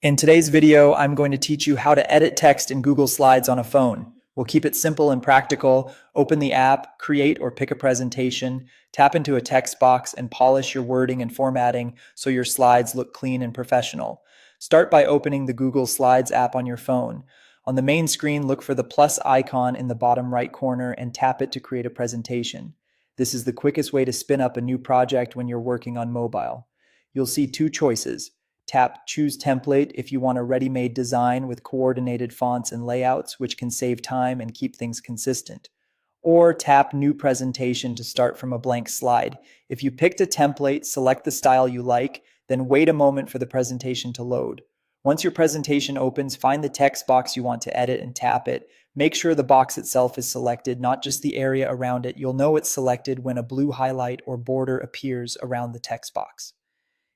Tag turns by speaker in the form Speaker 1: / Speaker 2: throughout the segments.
Speaker 1: In today's video, I'm going to teach you how to edit text in Google Slides on a phone. We'll keep it simple and practical. Open the app, create or pick a presentation, tap into a text box, and polish your wording and formatting so your slides look clean and professional. Start by opening the Google Slides app on your phone. On the main screen, look for the plus icon in the bottom right corner and tap it to create a presentation. This is the quickest way to spin up a new project when you're working on mobile. You'll see two choices. Tap Choose Template if you want a ready-made design with coordinated fonts and layouts, which can save time and keep things consistent. Or tap New Presentation to start from a blank slide. If you picked a template, select the style you like, then wait a moment for the presentation to load. Once your presentation opens, find the text box you want to edit and tap it. Make sure the box itself is selected, not just the area around it. You'll know it's selected when a blue highlight or border appears around the text box.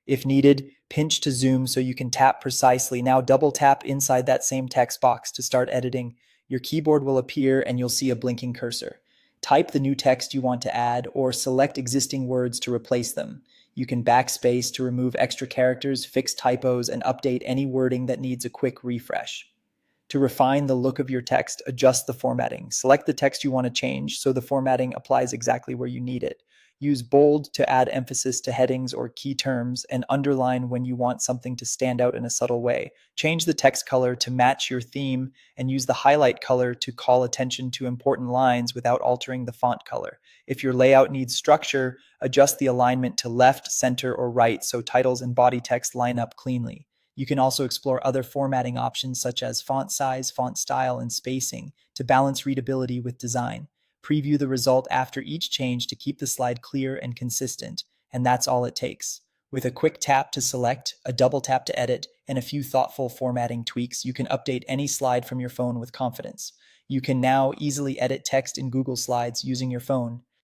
Speaker 1: If needed, pinch to zoom so you can tap precisely. Now double tap inside that same text box to start editing. Your keyboard will appear and you'll see a blinking cursor. Type the new text you want to add or select existing words to replace them. You can backspace to remove extra characters, fix typos, and update any wording that needs a quick refresh. To refine the look of your text, adjust the formatting. Select the text you want to change so the formatting applies exactly where you need it. Use bold to add emphasis to headings or key terms, and underline when you want something to stand out in a subtle way. Change the text color to match your theme, and use the highlight color to call attention to important lines without altering the font color. If your layout needs structure, adjust the alignment to left, center, or right so titles and body text line up cleanly. You can also explore other formatting options such as font size, font style, and spacing to balance readability with design. Preview the result after each change to keep the slide clear and consistent, and that's all it takes. With a quick tap to select, a double tap to edit, and a few thoughtful formatting tweaks, you can update any slide from your phone with confidence. You can now easily edit text in Google Slides using your phone.